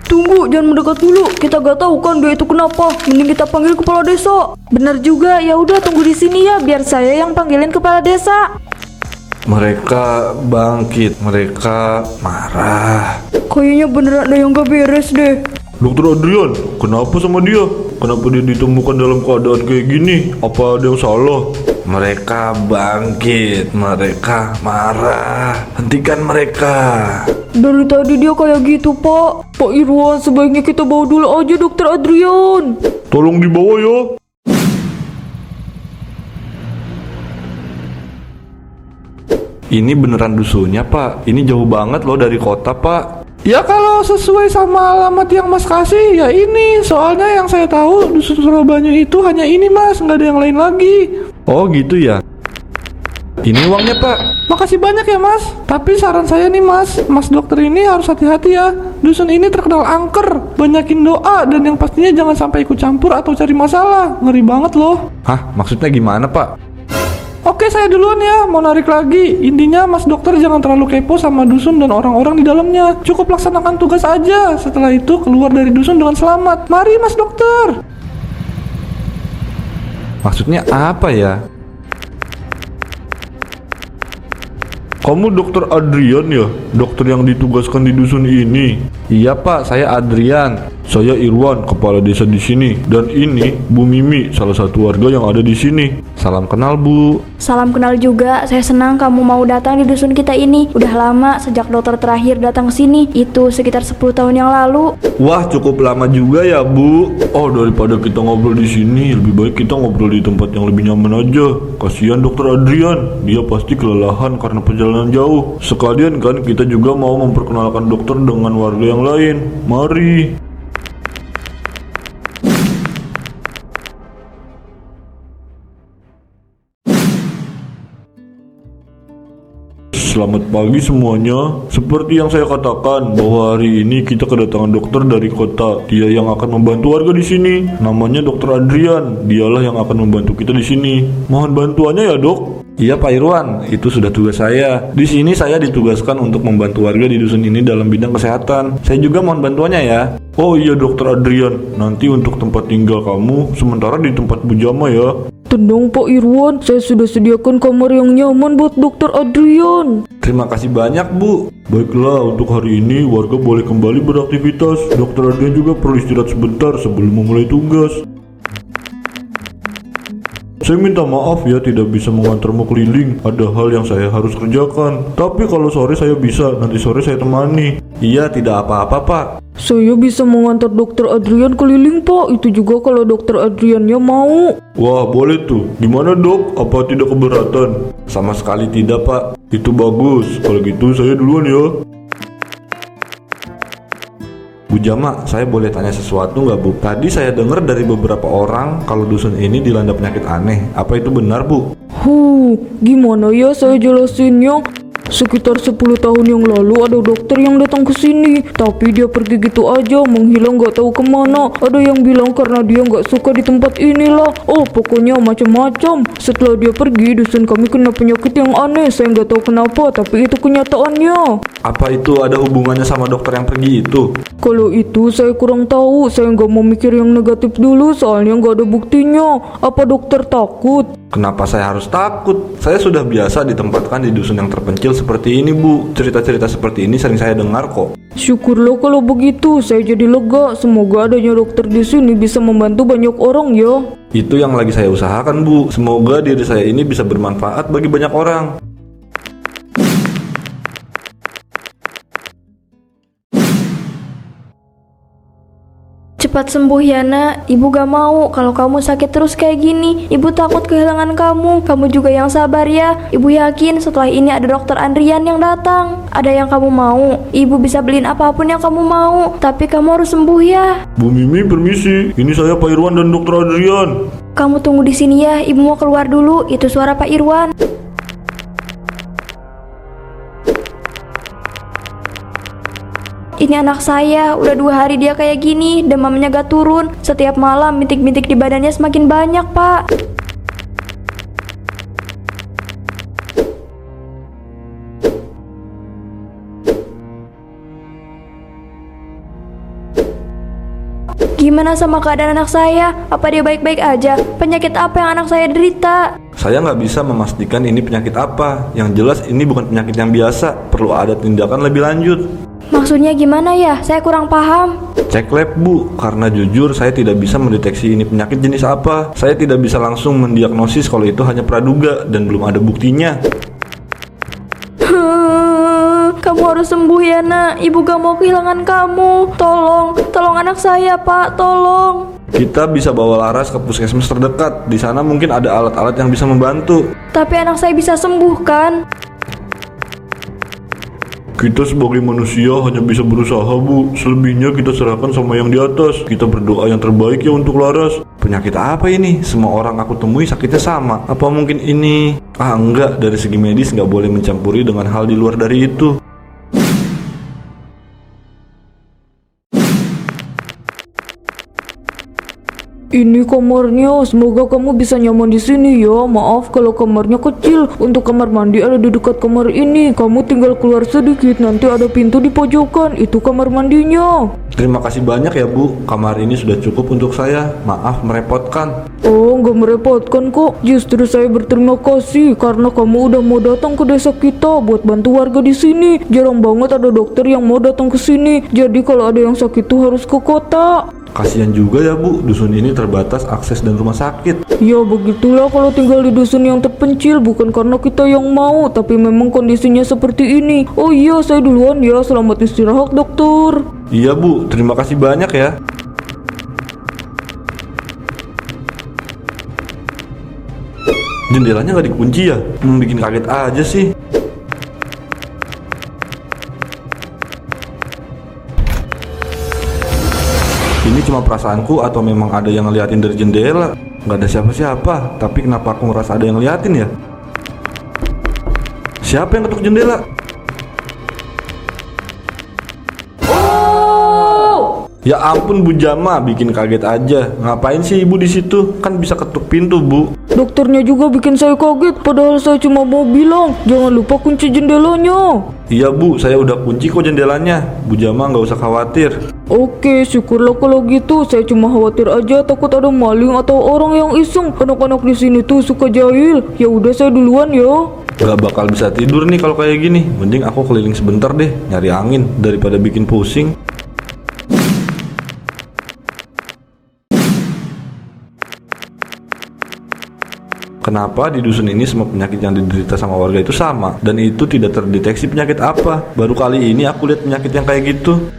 Tunggu, jangan mendekat dulu. Kita gak tahu kan dia itu kenapa. Mending kita panggil kepala desa. Bener juga, ya udah tunggu di sini ya, biar saya yang panggilin kepala desa. Mereka bangkit, mereka marah. Kayaknya bener ada yang gak beres deh. Dokter Adrian, kenapa sama dia? Kenapa dia ditemukan dalam keadaan kayak gini? Apa ada yang salah? Mereka bangkit, mereka marah. Hentikan mereka. Dari tadi dia kayak gitu, Pak. Pak Irwan, sebaiknya kita bawa dulu aja Dokter Adrian. Tolong dibawa ya. Ini beneran dusunnya, Pak. Ini jauh banget loh dari kota, Pak. Ya kalau sesuai sama alamat yang Mas kasih, ya ini. Soalnya yang saya tahu dusun Surabaya itu hanya ini, Mas. Nggak ada yang lain lagi. Oh gitu ya. Ini uangnya, Pak. Makasih banyak ya, Mas. Tapi saran saya nih, Mas dokter ini harus hati-hati ya. Dusun ini terkenal angker. Banyakin doa dan yang pastinya jangan sampai ikut campur atau cari masalah. Ngeri banget loh. Hah? Maksudnya gimana, Pak? Oke, saya duluan ya, mau narik lagi. Intinya Mas dokter jangan terlalu kepo sama dusun dan orang-orang di dalamnya. Cukup laksanakan tugas aja. Setelah itu keluar dari dusun dengan selamat. Mari Mas dokter. Maksudnya apa ya? Kamu dokter Adrian ya? Dokter yang ditugaskan di dusun ini? Iya Pak, saya Adrian. Saya Irwan, kepala desa di sini. Dan ini Bu Mimi, salah satu warga yang ada di sini. Salam kenal Bu. Salam kenal juga, saya senang kamu mau datang di dusun kita ini. Udah lama sejak dokter terakhir datang ke sini, itu sekitar 10 tahun yang lalu. Wah, cukup lama juga ya Bu. Oh, daripada kita ngobrol di sini, lebih baik kita ngobrol di tempat yang lebih nyaman aja. Kasihan dokter Adrian, dia pasti kelelahan karena perjalanan jauh. Sekalian kan kita juga mau memperkenalkan dokter dengan warga yang lain. Mari. Selamat pagi semuanya. Seperti yang saya katakan bahwa hari ini kita kedatangan dokter dari kota. Dia yang akan membantu warga di sini. Namanya Dokter Adrian. Dialah yang akan membantu kita di sini. Mohon bantuannya ya, Dok. Iya Pak Irwan, itu sudah tugas saya. Di sini saya ditugaskan untuk membantu warga di dusun ini dalam bidang kesehatan. Saya juga mohon bantuannya ya. Oh iya Dokter Adrian, nanti untuk tempat tinggal kamu sementara di tempat Bu Jama ya. Tenang Pak Irwan, saya sudah sediakan kamar yang nyaman buat Dokter Adrian. Terima kasih banyak Bu. Baiklah, untuk hari ini warga boleh kembali beraktivitas. Dokter Adrian juga perlu istirahat sebentar sebelum memulai tugas. Saya minta maaf ya tidak bisa mengantarmu keliling. Ada hal yang saya harus kerjakan. Tapi kalau sore saya bisa, nanti sore saya temani. Iya, tidak apa-apa Pak. Saya bisa mengantar Dokter Adrian keliling Pak, itu juga kalau Dokter Adriannya mau. Wah, boleh tuh. Gimana Dok? Apa tidak keberatan? Sama sekali tidak Pak. Itu bagus. Kalau gitu saya duluan ya. Bu Jama, saya boleh tanya sesuatu nggak Bu? Tadi saya dengar dari beberapa orang kalau dusun ini dilanda penyakit aneh. Apa itu benar Bu? Gimana ya saya jelasinnya? Sekitar 10 tahun yang lalu ada dokter yang datang ke sini, tapi dia pergi gitu aja, menghilang gak tahu kemana. Ada yang bilang karena dia gak suka di tempat inilah. Oh, pokoknya macam-macam. Setelah dia pergi, dusun kami kena penyakit yang aneh. Saya gak tahu kenapa, tapi itu kenyataannya. Apa itu ada hubungannya sama dokter yang pergi itu? Kalau itu saya kurang tahu. Saya gak mau mikir yang negatif dulu, soalnya gak ada buktinya. Apa dokter takut? Kenapa saya harus takut? Saya sudah biasa ditempatkan di dusun yang terpencil seperti ini Bu. Cerita-cerita seperti ini sering saya dengar kok. Syukurlah kalau begitu, saya jadi lega. Semoga adanya dokter di sini bisa membantu banyak orang ya. Itu yang lagi saya usahakan Bu. Semoga diri saya ini bisa bermanfaat bagi banyak orang. Cepat sembuh ya nak, ibu gak mau kalau kamu sakit terus kayak gini. Ibu takut kehilangan kamu. Kamu juga yang sabar ya. Ibu yakin setelah ini ada Dokter Adrian yang datang. Ada yang kamu mau, ibu bisa beliin apapun yang kamu mau. Tapi kamu harus sembuh ya. Bu Mimi permisi, ini saya Pak Irwan dan Dokter Adrian. Kamu tunggu di sini ya, ibu mau keluar dulu. Itu suara Pak Irwan. Ini anak saya, udah 2 hari dia kayak gini, demamnya gak turun. Setiap malam bintik-bintik di badannya semakin banyak, Pak. Gimana sama keadaan anak saya? Apa dia baik-baik aja? Penyakit apa yang anak saya derita? Saya nggak bisa memastikan ini penyakit apa. Yang jelas ini bukan penyakit yang biasa. Perlu ada tindakan lebih lanjut. Maksudnya gimana ya? Saya kurang paham. Cek lab Bu, karena jujur saya tidak bisa mendeteksi ini penyakit jenis apa. Saya tidak bisa langsung mendiagnosis kalau itu hanya praduga dan belum ada buktinya. Kamu harus sembuh ya nak. Ibu gak mau kehilangan kamu. Tolong anak saya Pak, tolong. Kita bisa bawa Laras ke puskesmas terdekat. Di sana mungkin ada alat-alat yang bisa membantu. Tapi anak saya bisa sembuh kan? Kita sebagai manusia hanya bisa berusaha Bu. Selebihnya kita serahkan sama yang di atas. Kita berdoa yang terbaik ya untuk Laras. Penyakit apa ini? Semua orang aku temui sakitnya sama. Apa mungkin ini? Enggak, dari segi medis nggak boleh mencampuri dengan hal di luar dari itu. Ini kamarnya, semoga kamu bisa nyaman di sini ya. Maaf kalau kamarnya kecil. Untuk kamar mandi ada di dekat kamar ini. Kamu tinggal keluar sedikit, nanti ada pintu di pojokan. Itu kamar mandinya. Terima kasih banyak ya Bu. Kamar ini sudah cukup untuk saya. Maaf merepotkan. Oh, nggak merepotkan kok. Justru saya berterima kasih karena kamu udah mau datang ke desa kita buat bantu warga di sini. Jarang banget ada dokter yang mau datang ke sini. Jadi kalau ada yang sakit tuh harus ke kota. Kasihan juga ya Bu, dusun ini terbatas akses dan rumah sakit. Ya begitulah kalau tinggal di dusun yang terpencil. Bukan karena kita yang mau, tapi memang kondisinya seperti ini. Oh iya, saya duluan ya. Selamat istirahat dokter. Iya Bu, terima kasih banyak ya. Jendelanya nggak dikunci ya? Bikin kaget aja sih. Ini cuma perasaanku atau memang ada yang ngeliatin dari jendela? Nggak ada siapa-siapa, tapi kenapa aku ngerasa ada yang ngeliatin ya? Siapa yang ketuk jendela? Ya ampun Bu Jama, bikin kaget aja. Ngapain sih Ibu di situ? Kan bisa ketuk pintu Bu. Dokternya juga bikin saya kaget. Padahal saya cuma mau bilang, jangan lupa kunci jendelanya. Iya Bu, saya udah kunci kok jendelanya. Bu Jama nggak usah khawatir. Oke, syukurlah kalau gitu. Saya cuma khawatir aja takut ada maling atau orang yang iseng. Anak-anak di sini tuh suka jahil. Ya udah saya duluan ya. Gak bakal bisa tidur nih kalau kayak gini. Mending aku keliling sebentar deh, nyari angin daripada bikin pusing. Kenapa di dusun ini semua penyakit yang diderita sama warga itu sama, dan itu tidak terdeteksi penyakit apa? Baru kali ini aku lihat penyakit yang kayak gitu.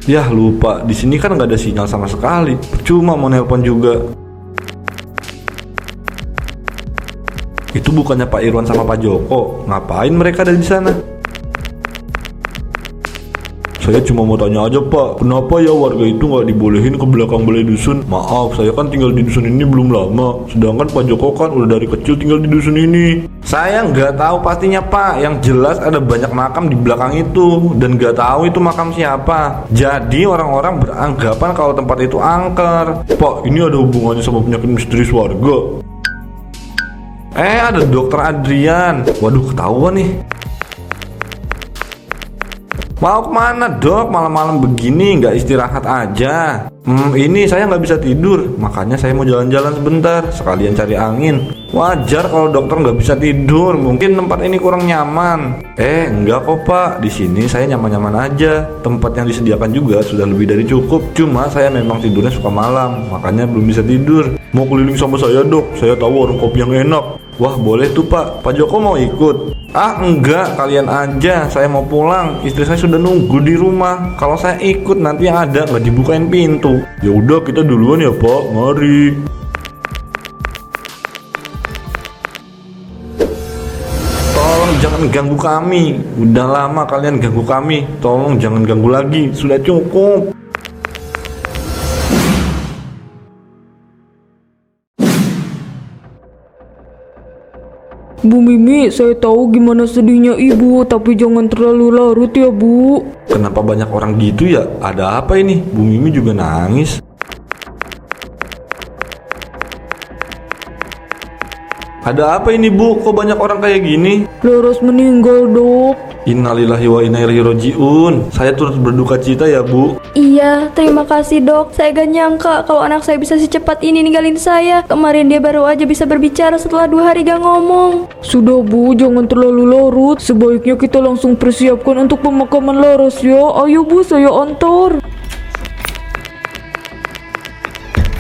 Yah lupa, di sini kan nggak ada sinyal sama sekali. Percuma mau nelpon juga. Itu bukannya Pak Irwan sama Pak Joko? Ngapain mereka ada di sana? Saya cuma mau tanya aja Pak, kenapa ya warga itu nggak dibolehin ke belakang balai dusun? Maaf, saya kan tinggal di dusun ini belum lama. Sedangkan Pak Joko kan udah dari kecil tinggal di dusun ini. Saya nggak tahu pastinya Pak. Yang jelas ada banyak makam di belakang itu, dan nggak tahu itu makam siapa. Jadi orang-orang beranggapan kalau tempat itu angker. Pak, ini ada hubungannya sama penyakit misterius warga. Ada Dokter Adrian. Waduh, ketahuan nih. Mau kemana Dok? Malam-malam begini nggak istirahat aja? Ini saya nggak bisa tidur, makanya saya mau jalan-jalan sebentar, sekalian cari angin. Wajar kalau dokter nggak bisa tidur, mungkin tempat ini kurang nyaman. Enggak kok Pak, di sini saya nyaman-nyaman aja. Tempat yang disediakan juga sudah lebih dari cukup. Cuma saya memang tidurnya suka malam, makanya belum bisa tidur. Mau keliling sama saya Dok, saya tahu warung kopi yang enak. Wah boleh tuh Pak, Pak Joko mau ikut? Enggak, kalian aja, saya mau pulang. Istri saya sudah nunggu di rumah. Kalau saya ikut nanti yang ada nggak dibukain pintu. Ya udah kita duluan ya Pak, mari. Tolong jangan ganggu kami. Udah lama kalian ganggu kami. Tolong jangan ganggu lagi, sudah cukup. Bu Mimi, saya tahu gimana sedihnya ibu, tapi jangan terlalu larut ya Bu. Kenapa banyak orang gitu ya? Ada apa ini? Bu Mimi juga nangis. Ada apa ini Bu? Kok banyak orang kayak gini? Laras meninggal Dok. Innalillahi wa inna ilaihi rajiun. Saya turut berduka cita ya, Bu. Iya, terima kasih dok. Saya gak nyangka kalau anak saya bisa secepat ini ninggalin saya. Kemarin dia baru aja bisa berbicara setelah 2 hari gak ngomong. Sudah Bu, jangan terlalu larut. Sebaiknya kita langsung persiapkan untuk pemakaman Laras ya. Ayo Bu, saya antar.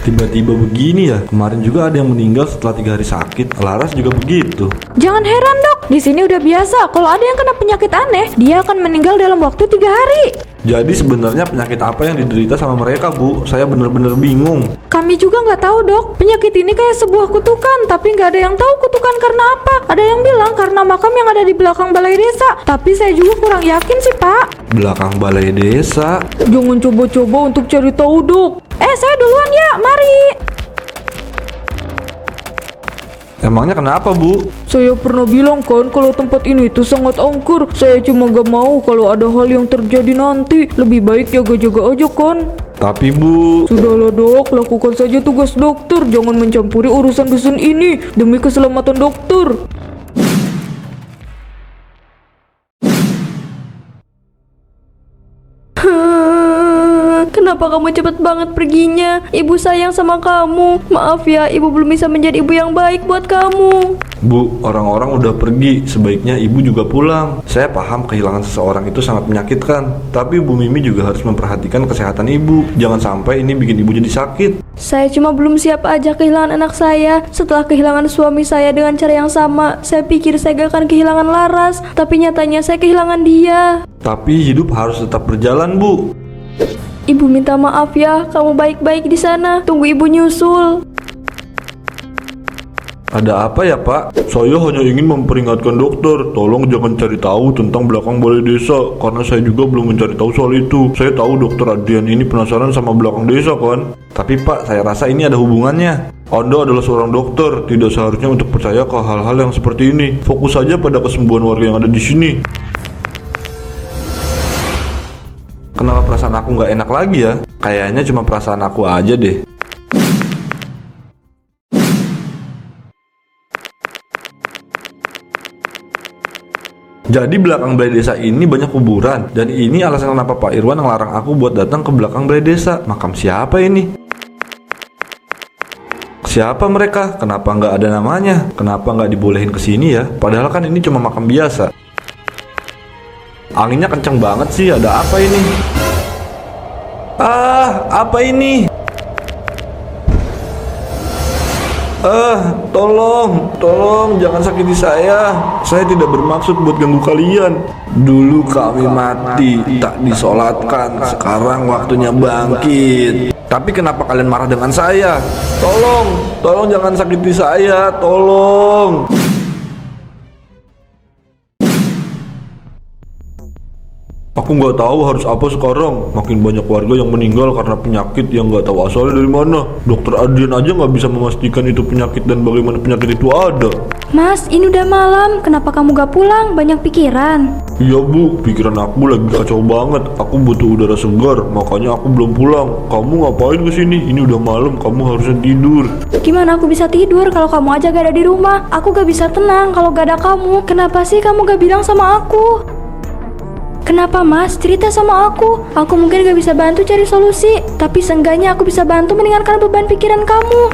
Tiba-tiba begini ya. Kemarin juga ada yang meninggal setelah 3 hari sakit. Laras juga begitu. Jangan heran dok, di sini udah biasa. Kalau ada yang kena penyakit aneh, dia akan meninggal dalam waktu 3 hari. Jadi sebenarnya penyakit apa yang diderita sama mereka, Bu? Saya bener-bener bingung. Kami juga nggak tahu dok. Penyakit ini kayak sebuah kutukan, tapi nggak ada yang tahu kutukan karena apa. Ada yang bilang karena makam yang ada di belakang balai desa, tapi saya juga kurang yakin sih pak. Belakang balai desa. Jangan coba-coba untuk cari tahu dok. Saya duluan ya, mari. Emangnya kenapa, Bu? Saya pernah bilang kan kalau tempat ini itu sangat angker. Saya cuma gak mau kalau ada hal yang terjadi nanti. Lebih baik jaga-jaga aja kan. Tapi, Bu... Sudahlah dok, lakukan saja tugas dokter. Jangan mencampuri urusan dusun ini demi keselamatan dokter. Kenapa kamu cepet banget perginya? Ibu sayang sama kamu. Maaf ya, ibu belum bisa menjadi ibu yang baik buat kamu. Bu, orang-orang udah pergi. Sebaiknya ibu juga pulang. Saya paham kehilangan seseorang itu sangat menyakitkan. Tapi Bu Mimi juga harus memperhatikan kesehatan ibu. Jangan sampai ini bikin ibu jadi sakit. Saya cuma belum siap aja kehilangan anak saya. Setelah kehilangan suami saya dengan cara yang sama, saya pikir saya gak akan kehilangan Laras. Tapi nyatanya saya kehilangan dia. Tapi hidup harus tetap berjalan, Bu. Ibu minta maaf ya, kamu baik-baik di sana. Tunggu ibu nyusul. Ada apa ya, Pak? Saya hanya ingin memperingatkan dokter, tolong jangan cari tahu tentang belakang balai desa, karena saya juga belum mencari tahu soal itu. Saya tahu dokter Adrian ini penasaran sama belakang desa kan? Tapi Pak, saya rasa ini ada hubungannya. Anda adalah seorang dokter, tidak seharusnya untuk percaya ke hal-hal yang seperti ini. Fokus saja pada kesembuhan warga yang ada di sini. Kenapa perasaan aku nggak enak lagi ya? Kayaknya cuma perasaan aku aja deh. Jadi belakang balai desa ini banyak kuburan. Dan ini alasan kenapa Pak Irwan ngelarang aku buat datang ke belakang balai desa. Makam siapa ini? Siapa mereka? Kenapa nggak ada namanya? Kenapa nggak dibolehin ke sini ya? Padahal kan ini cuma makam biasa. Anginnya kenceng banget sih, ada apa ini? Apa ini? Tolong, jangan sakiti saya. Saya tidak bermaksud buat ganggu kalian. Dulu kami mati, tak disolatkan. Sekarang waktunya bangkit. Tapi kenapa kalian marah dengan saya? Tolong jangan sakiti saya, tolong. Aku nggak tahu harus apa sekarang. Makin banyak warga yang meninggal karena penyakit yang nggak tahu asalnya dari mana. Dokter Adrian aja nggak bisa memastikan itu penyakit dan bagaimana penyakit itu ada. Mas, ini udah malam. Kenapa kamu gak pulang? Banyak pikiran. Iya Bu, pikiran aku lagi kacau banget. Aku butuh udara segar, makanya aku belum pulang. Kamu ngapain kesini? Ini udah malam, kamu harusnya tidur. Gimana aku bisa tidur kalau kamu aja gak ada di rumah? Aku gak bisa tenang kalau gak ada kamu. Kenapa sih kamu gak bilang sama aku? Kenapa mas? Cerita sama aku. Aku mungkin gak bisa bantu cari solusi, tapi seenggaknya aku bisa bantu mendengarkan beban pikiran kamu.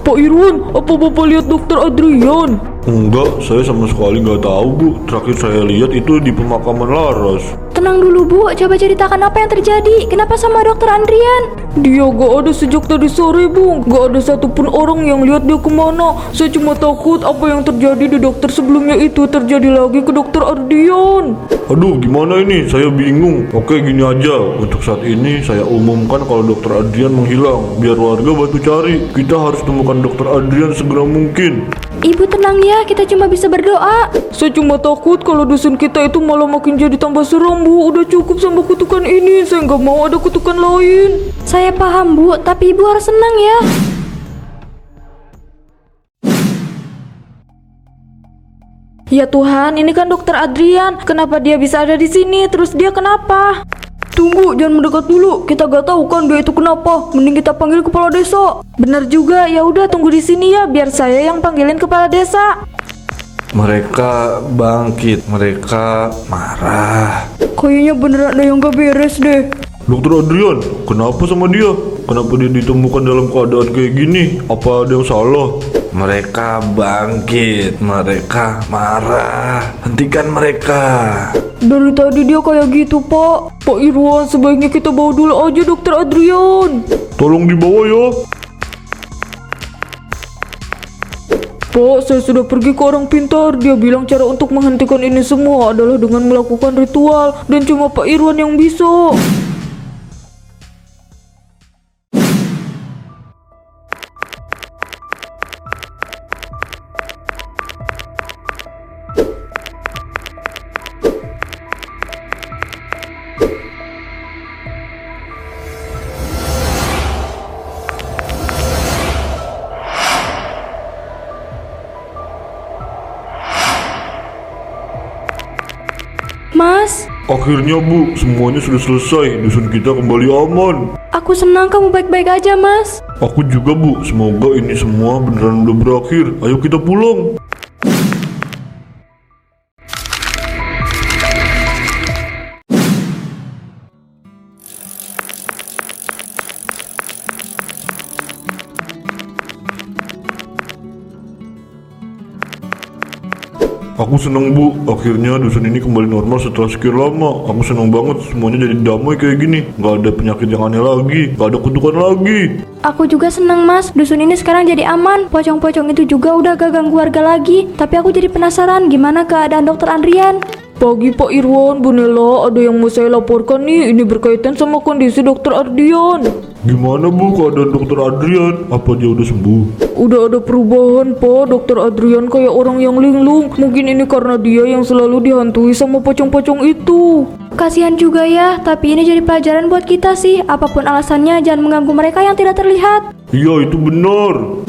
Pak Irwan, apa Bapak lihat dokter Adrian? Enggak, saya sama sekali nggak tahu Bu. Terakhir saya lihat itu di pemakaman Laras. Tenang dulu Bu, coba ceritakan apa yang terjadi. Kenapa sama dokter Andrian? Dia gak ada sejak tadi sore Bu. Gak ada satupun orang yang lihat dia kemana. Saya cuma takut apa yang terjadi di dokter sebelumnya itu terjadi lagi ke dokter Adrian. Aduh, gimana ini? Saya bingung. Oke, gini aja. Untuk saat ini saya umumkan kalau dokter Adrian menghilang. Biar warga bantu cari. Kita harus temukan dokter Adrian segera mungkin. Ibu tenang ya, kita cuma bisa berdoa. Saya cuma takut kalau dusun kita itu malah makin jadi tambah seram Bu. Udah cukup sama kutukan ini. Saya nggak mau ada kutukan lain. Saya paham Bu, tapi ibu harus senang ya. Ya Tuhan, ini kan dokter Adrian. Kenapa dia bisa ada di sini? Terus dia kenapa? Tunggu, jangan mendekat dulu. Kita gak tahu kan dia itu kenapa. Mending kita panggil kepala desa. Bener juga, ya udah tunggu di sini ya, biar saya yang panggilin kepala desa. Mereka bangkit, mereka marah. Kayaknya beneran ada yang gak beres deh. Dokter Adrian, kenapa sama dia? Kenapa dia ditemukan dalam keadaan kayak gini? Apa ada yang salah? Mereka bangkit, mereka marah. Hentikan mereka. Dari tadi dia kayak gitu, Pak. Pak Irwan, sebaiknya kita bawa dulu aja dokter Adrian. Tolong dibawa ya. Pak, saya sudah pergi ke orang pintar. Dia bilang cara untuk menghentikan ini semua adalah dengan melakukan ritual. Dan cuma Pak Irwan yang bisa. Mas, Akhirnya Bu, semuanya sudah selesai. Dusun kita kembali aman. aku senang kamu baik-baik aja, Mas. Aku juga Bu, semoga ini semua beneran udah berakhir. Ayo kita pulang. Aku seneng Bu, akhirnya dusun ini kembali normal setelah sekian lama. Aku seneng banget, semuanya jadi damai kayak gini. Gak ada penyakit yang aneh lagi, gak ada kutukan lagi. Aku juga senang, Mas. Dusun ini sekarang jadi aman. Pocong-pocong itu juga udah gak ganggu warga lagi. Tapi aku jadi penasaran gimana keadaan dokter Andrian. Pagi Pak Irwan, Bu Nela, ada yang mau saya laporkan nih. Ini berkaitan sama kondisi dokter Ardian. Gimana Bu keadaan dokter Adrian? Apa dia udah sembuh? Udah ada perubahan, Pak. Dokter Adrian kayak orang yang linglung. Mungkin ini karena dia yang selalu dihantui sama pocong-pocong itu. Kasihan juga ya, tapi ini jadi pelajaran buat kita sih. Apapun alasannya, jangan mengganggu mereka yang tidak terlihat. Iya itu benar.